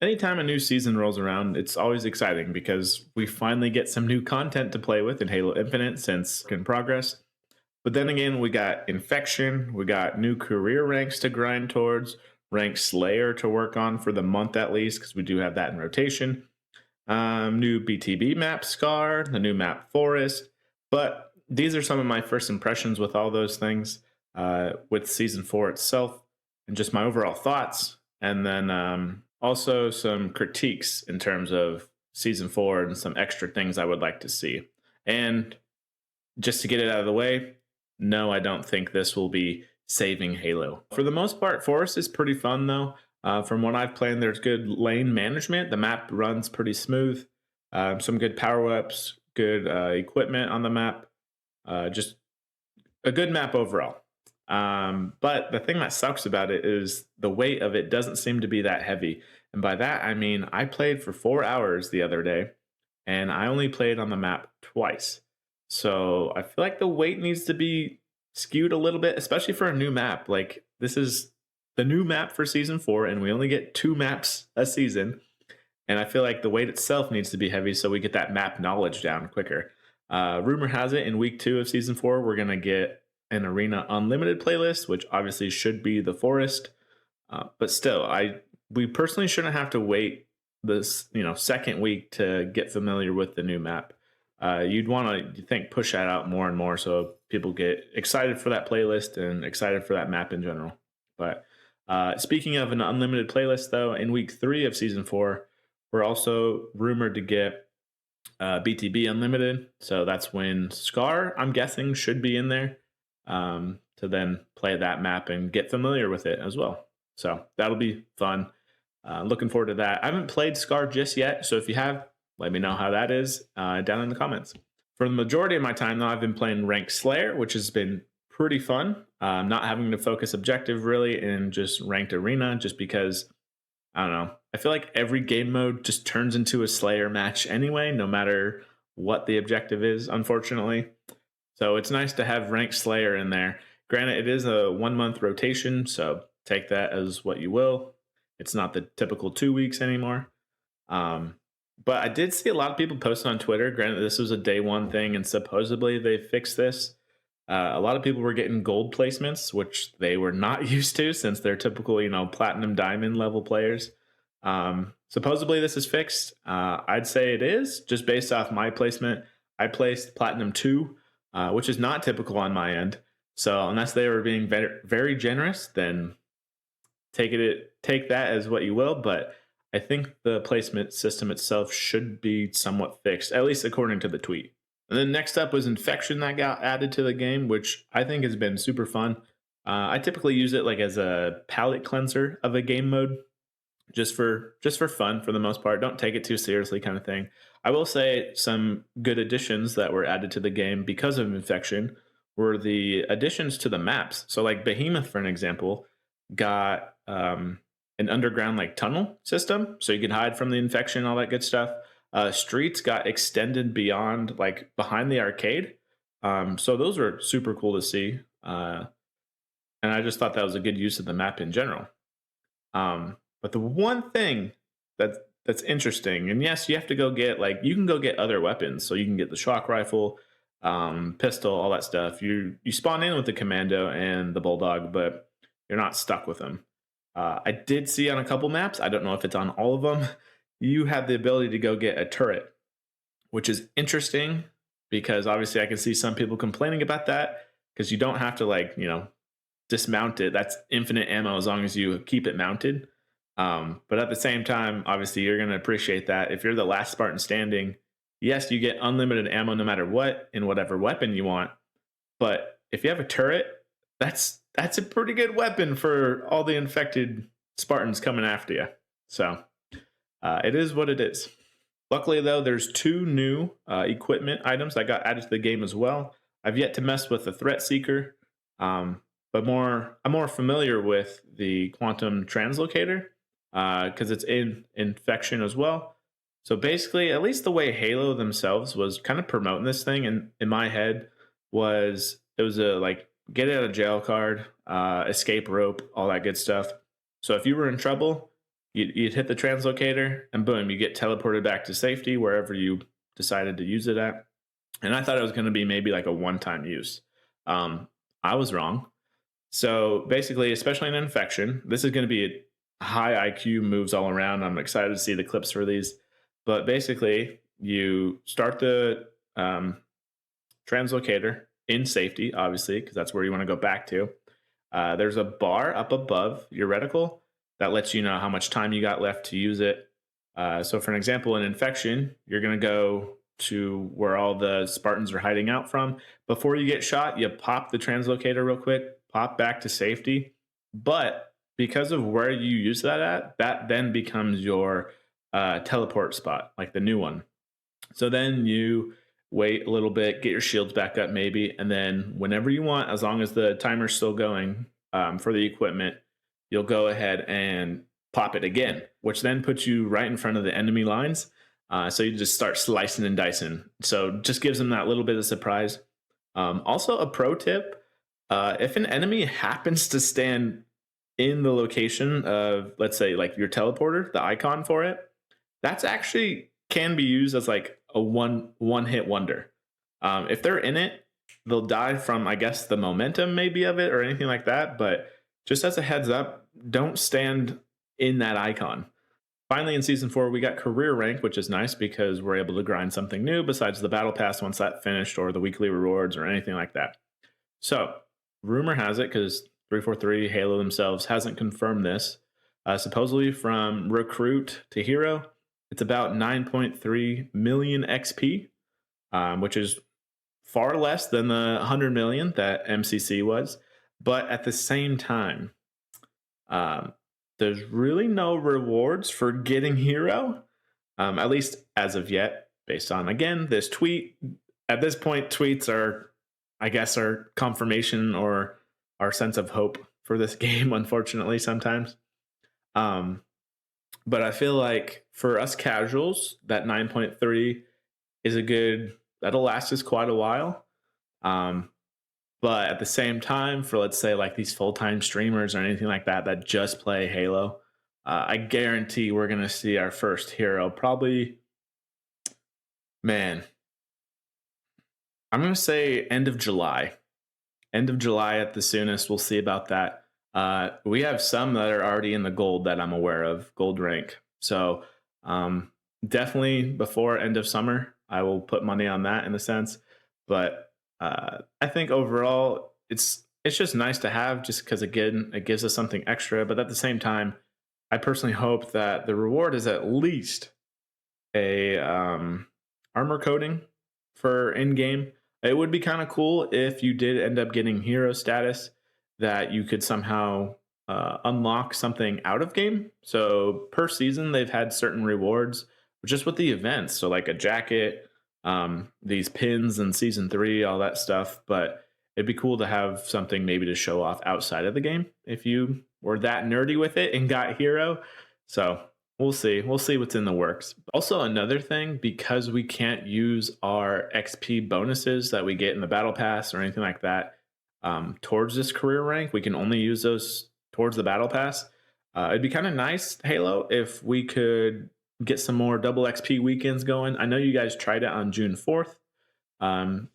Anytime a new season rolls around, it's always exciting because we finally get some new content to play with in Halo Infinite since in progress. But then again, we got Infection, we got new career ranks to grind towards, rank Slayer to work on for the month at least, because we do have that in rotation. New BTB map Scar, the new map Forest. But these are some of my first impressions with all those things, with season four itself, and just my overall thoughts. And then also some critiques in terms of season four and some extra things I would like to see. And just to get it out of the way, no, I don't think this will be saving Halo. For the most part, Forest is pretty fun though. From what I've played, there's good lane management. The map runs pretty smooth. Some good power ups, good equipment on the map. Just a good map overall. But the thing that sucks about it is the weight of it doesn't seem to be that heavy. And by that, I mean, I played for 4 hours the other day and I only played on the map twice. So I feel like the weight needs to be skewed a little bit, especially for a new map. Like, this is the new map for season four, and we only get 2 maps a season. And I feel like the weight itself needs to be heavy so we get that map knowledge down quicker. Rumor has it in week 2 of season four, we're going to get an Arena Unlimited playlist, which obviously should be the Forest. But still, we personally shouldn't have to wait this second week to get familiar with the new map. You'd want to think push that out more and more so people get excited for that playlist and excited for that map in general. But speaking of an unlimited playlist, though, in week 3 of season four, we're also rumored to get BTB Unlimited. So that's when Scar, I'm guessing, should be in there, to then play that map and get familiar with it as well. So that'll be fun. Looking forward to that. I haven't played Scar just yet, so if you have, let me know how that is down in the comments. For the majority of my time, though, I've been playing Rank Slayer, which has been pretty fun. Not having to focus objective really in just ranked arena, just because, I don't know, I feel like every game mode just turns into a Slayer match anyway, no matter what the objective is, unfortunately. So it's nice to have Rank Slayer in there. Granted, it is a 1 month rotation, so take that as what you will. It's not the typical 2 weeks anymore. But I did see a lot of people posting on Twitter. Granted, this was a day one thing, and supposedly they fixed this. A lot of people were getting gold placements, which they were not used to since they're typical, platinum diamond level players. Supposedly this is fixed. I'd say it is, just based off my placement. I placed platinum 2, which is not typical on my end. So unless they were being very, very generous, then take that as what you will. But I think the placement system itself should be somewhat fixed, at least according to the tweet. And then next up was Infection that got added to the game, which I think has been super fun. I typically use it like as a palate cleanser of a game mode, just for fun for the most part. Don't take it too seriously, kind of thing. I will say some good additions that were added to the game because of Infection were the additions to the maps. So like Behemoth, for an example, got an underground like tunnel system, so you can hide from the infection, all that good stuff. Streets got extended beyond, like, behind the arcade. So those were super cool to see. And I just thought that was a good use of the map in general. But the one thing that's interesting, and yes, you have to go get, like, you can go get other weapons. So you can get the shock rifle, pistol, all that stuff. You spawn in with the commando and the bulldog, but you're not stuck with them. I did see on a couple maps, I don't know if it's on all of them, you have the ability to go get a turret, which is interesting because obviously I can see some people complaining about that because you don't have to, like, dismount it. That's infinite ammo as long as you keep it mounted. But at the same time, obviously you're going to appreciate that. If you're the last Spartan standing, yes, you get unlimited ammo no matter what in whatever weapon you want. But if you have a turret, that's a pretty good weapon for all the infected Spartans coming after you. So it is what it is. Luckily, though, there's 2 new equipment items that got added to the game as well. I've yet to mess with the Threat Seeker, but I'm more familiar with the Quantum Translocator because it's in Infection as well. So basically, at least the way Halo themselves was kind of promoting this thing, in my head, it was a, like, get out of jail card, escape rope, all that good stuff. So if you were in trouble, you'd hit the translocator, and boom, you get teleported back to safety wherever you decided to use it at. And I thought it was going to be maybe like a one-time use. Um, I was wrong. So basically, especially in infection, this is going to be a high IQ moves all around. I'm excited to see the clips for these. But basically, you start the translocator in safety, obviously, because that's where you want to go back to. There's a bar up above your reticle that lets you know how much time you got left to use it. So, for an example, in infection, you're going to go to where all the Spartans are hiding out from. Before you get shot, you pop the translocator real quick, pop back to safety. But because of where you use that at, that then becomes your teleport spot, like the new one. So then you wait a little bit, get your shields back up, maybe, and then whenever you want, as long as the timer's still going for the equipment, you'll go ahead and pop it again, which then puts you right in front of the enemy lines. So you just start slicing and dicing. So just gives them that little bit of surprise. Also, a pro tip: if an enemy happens to stand in the location of, let's say, like your teleporter, the icon for it, that's actually can be used as like a one hit wonder. If they're in it, they'll die from, I guess, the momentum maybe of it or anything like that. But just as a heads up, don't stand in that icon. Finally, in season 4, we got career rank, which is nice because we're able to grind something new besides the battle pass once that finished, or the weekly rewards or anything like that. So, rumor has it, because 343 Halo themselves hasn't confirmed this, supposedly from recruit to hero, it's about 9.3 million XP, which is far less than the 100 million that MCC was. But at the same time, um, there's really no rewards for getting hero, at least as of yet, based on, again, this tweet. At this point, tweets are, I guess, our confirmation or our sense of hope for this game, unfortunately, sometimes. Um, but I feel like for us casuals, that 9.3 is a good, that'll last us quite a while. Um, but at the same time, for, let's say, like these full-time streamers or anything like that that just play Halo, I guarantee we're going to see our first hero probably, man, I'm going to say end of July. End of July at the soonest. We'll see about that. We have some that are already in the gold that I'm aware of, gold rank. So um, definitely before end of summer, I will put money on that in a sense. But I think overall, it's just nice to have, just because, again, it gives us something extra. But at the same time, I personally hope that the reward is at least a armor coating for in game. It would be kind of cool if you did end up getting hero status, that you could somehow unlock something out of game. So per season, they've had certain rewards just with the events. So like a jacket, these pins in season 3, all that stuff. But it'd be cool to have something maybe to show off outside of the game if you were that nerdy with it and got hero. So we'll see. We'll see what's in the works. Also, another thing, because we can't use our XP bonuses that we get in the battle pass or anything like that towards this career rank, we can only use those towards the battle pass. It'd be kind of nice, Halo, if we could get some more double XP weekends going. I know you guys tried it on June 4th.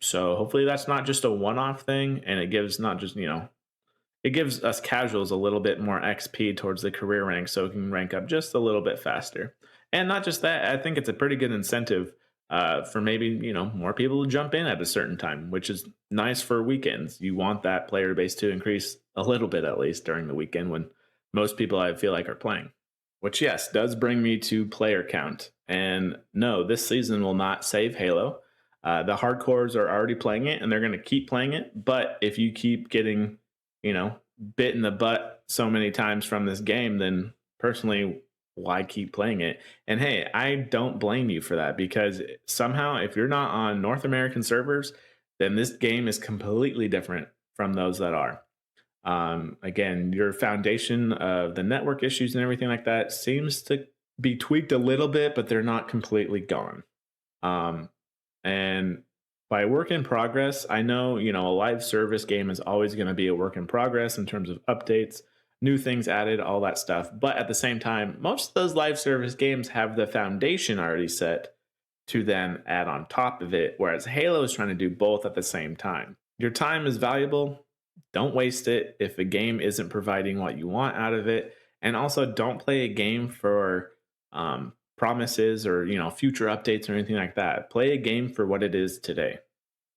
So hopefully that's not just a one-off thing, and it gives not just, it gives us casuals a little bit more XP towards the career rank, so we can rank up just a little bit faster. And not just that, I think it's a pretty good incentive for maybe, more people to jump in at a certain time, which is nice for weekends. You want that player base to increase a little bit, at least during the weekend when most people, I feel like, are playing. Which, yes, does bring me to player count. And no, this season will not save Halo. The hardcores are already playing it, and they're going to keep playing it. But if you keep getting, bit in the butt so many times from this game, then personally, why keep playing it? And hey, I don't blame you for that, because somehow, if you're not on North American servers, then this game is completely different from those that are. Again, your foundation of the network issues and everything like that seems to be tweaked a little bit, but they're not completely gone. Um, and by work in progress, I know, a live service game is always going to be a work in progress in terms of updates. new things added, all that stuff. But at the same time, most of those live service games have the foundation already set to then add on top of it, whereas Halo is trying to do both at the same time. Your time is valuable. Don't waste it if a game isn't providing what you want out of it. And also, don't play a game for promises or future updates or anything like that. Play a game for what it is today.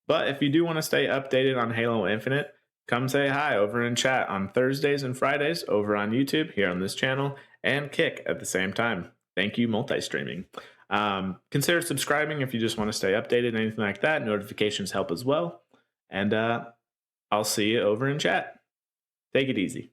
But if you do want to stay updated on Halo Infinite, come say hi over in chat on Thursdays and Fridays over on YouTube here on this channel and Kick at the same time. Thank you, multi streaming. Consider subscribing if you just want to stay updated, anything like that. Notifications help as well. And I'll see you over in chat. Take it easy.